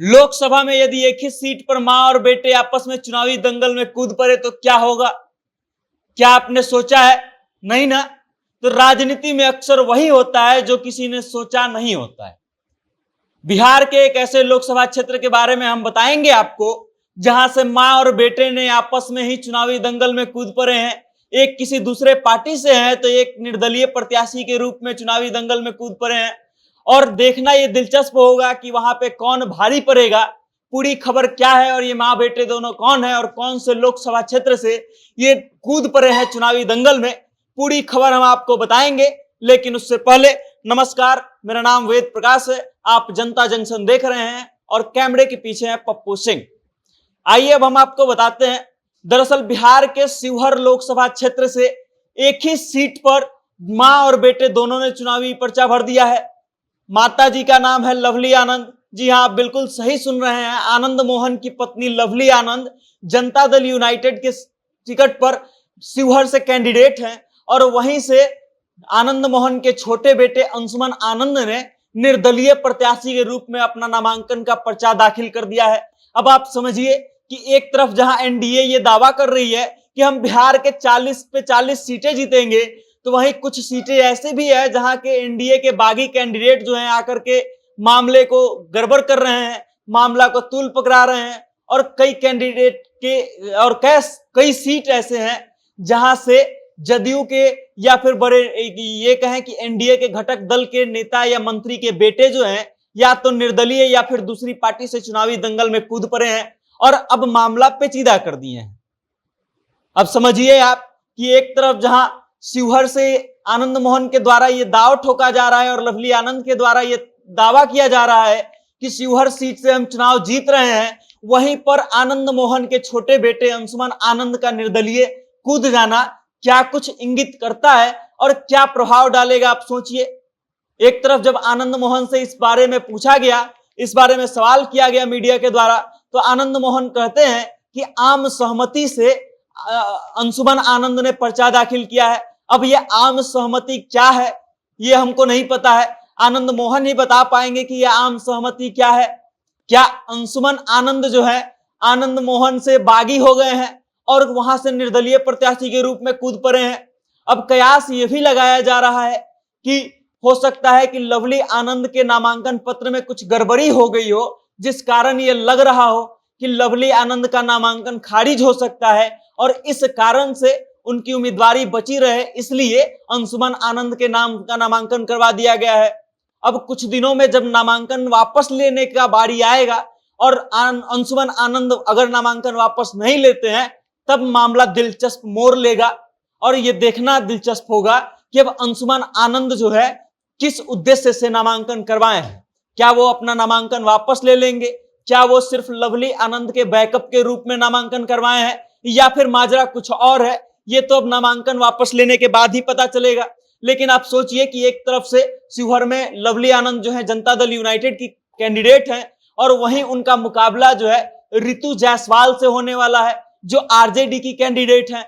लोकसभा में यदि एक ही सीट पर मां और बेटे आपस में चुनावी दंगल में कूद पड़े तो क्या होगा? क्या आपने सोचा है? नहीं ना। तो राजनीति में अक्सर वही होता है जो किसी ने सोचा नहीं होता है। बिहार के एक ऐसे लोकसभा क्षेत्र के बारे में हम बताएंगे आपको जहां से मां और बेटे ने आपस में ही चुनावी दंगल में कूद पड़े हैं। एक किसी दूसरे पार्टी से है तो एक निर्दलीय प्रत्याशी के रूप में चुनावी दंगल में कूद पड़े हैं। और देखना यह दिलचस्प होगा कि वहां पे कौन भारी पड़ेगा, पूरी खबर क्या है और ये मां बेटे दोनों कौन है और कौन से लोकसभा क्षेत्र से ये कूद पड़े हैं चुनावी दंगल में, पूरी खबर हम आपको बताएंगे। लेकिन उससे पहले नमस्कार, मेरा नाम वेद प्रकाश है, आप जनता जंक्शन देख रहे हैं और कैमरे के पीछे है पप्पू सिंह। आइए अब हम आपको बताते हैं। दरअसल बिहार के शिवहर लोकसभा क्षेत्र से एक ही सीट पर मां और बेटे दोनों ने चुनावी पर्चा भर दिया है। माता जी का नाम है लवली आनंद। जी हां, आप बिल्कुल सही सुन रहे हैं। आनंद मोहन की पत्नी लवली आनंद जनता दल यूनाइटेड के टिकट पर शिवहर से कैंडिडेट हैं और वहीं से आनंद मोहन के छोटे बेटे अंशुमन आनंद ने निर्दलीय प्रत्याशी के रूप में अपना नामांकन का पर्चा दाखिल कर दिया है। अब आप समझिए कि एक तरफ जहां एनडीए ये दावा कर रही है कि हम बिहार के 40 पे 40 सीटें जीतेंगे, तो वहीं कुछ सीटें ऐसे भी है जहां के एनडीए के बागी कैंडिडेट जो हैं आकर के मामले को गड़बड़ कर रहे हैं, मामला को तूल पकड़ा रहे हैं। और कई कैंडिडेट के और कई सीट ऐसे हैं जहां से जदयू के या फिर बड़े ये कहें कि एनडीए के घटक दल के नेता या मंत्री के बेटे जो हैं या तो निर्दलीय या फिर दूसरी पार्टी से चुनावी दंगल में कूद पड़े हैं और अब मामला पेचीदा कर दिए हैं। अब समझिए आप कि एक तरफ जहां शिवहर से आनंद मोहन के द्वारा यह दाव ठोका जा रहा है और लवली आनंद के द्वारा यह दावा किया जा रहा है कि शिवहर सीट से हम चुनाव जीत रहे हैं, वहीं पर आनंद मोहन के छोटे बेटे अंशुमन आनंद का निर्दलीय कूद जाना क्या कुछ इंगित करता है और क्या प्रभाव डालेगा, आप सोचिए। एक तरफ जब आनंद मोहन से इस बारे में पूछा गया, इस बारे में सवाल किया गया मीडिया के द्वारा, तो आनंद मोहन कहते हैं कि आम सहमति से अंशुमन आनंद ने पर्चा दाखिल किया है। अब यह आम सहमति क्या है ये हमको नहीं पता है, आनंद मोहन ही बता पाएंगे कि यह आम सहमति क्या है। क्या अंशुमन आनंद जो है आनंद मोहन से बागी हो गए हैं और वहां से निर्दलीय प्रत्याशी के रूप में कूद पड़े हैं? अब कयास यह भी लगाया जा रहा है कि हो सकता है कि लवली आनंद के नामांकन पत्र में कुछ गड़बड़ी हो गई हो, जिस कारण यह लग रहा हो कि लवली आनंद का नामांकन खारिज हो सकता है और इस कारण से उनकी उम्मीदवारी बची रहे, इसलिए अंशुमन आनंद के नाम का नामांकन करवा दिया गया है। अब कुछ दिनों में जब नामांकन वापस लेने का बारी आएगा और अंशुमन आनंद अगर नामांकन वापस नहीं लेते हैं, तब मामला दिलचस्प मोड़ लेगा और यह देखना दिलचस्प होगा कि अब अंशुमन आनंद जो है किस उद्देश्य से नामांकन करवाए हैं। क्या वो अपना नामांकन वापस ले लेंगे? क्या वो सिर्फ लवली आनंद के बैकअप के रूप में नामांकन करवाए हैं या फिर माजरा कुछ और है? ये तो अब नामांकन वापस लेने के बाद ही पता चलेगा। लेकिन आप सोचिए कि एक तरफ से शिवहर में लवली आनंद जो है जनता दल यूनाइटेड की कैंडिडेट हैं और वहीं उनका मुकाबला जो है ऋतु जायसवाल से होने वाला है जो आरजेडी की कैंडिडेट हैं।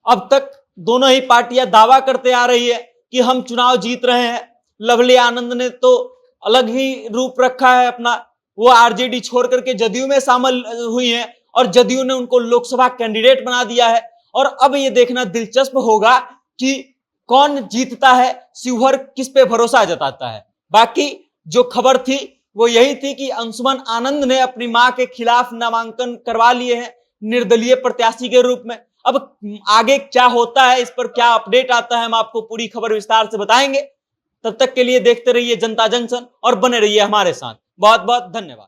अब तक दोनों ही पार्टियां दावा करते आ रही है कि हम चुनाव जीत रहे हैं। लवली आनंद ने तो अलग ही रूप रखा है अपना, वो आरजेडी छोड़ करके जदयू में शामिल हुई हैं और जदयू ने उनको लोकसभा कैंडिडेट बना दिया है। और अब ये देखना दिलचस्प होगा कि कौन जीतता है, शिवहर किस पे भरोसा जताता है। बाकी जो खबर थी वो यही थी कि अंशुमन आनंद ने अपनी मां के खिलाफ नामांकन करवा लिए हैं निर्दलीय प्रत्याशी के रूप में। अब आगे क्या होता है, इस पर क्या अपडेट आता है, हम आपको पूरी खबर विस्तार से बताएंगे। तब तक के लिए देखते रहिए जनता जंक्शन और बने रहिए हमारे साथ। बहुत बहुत धन्यवाद।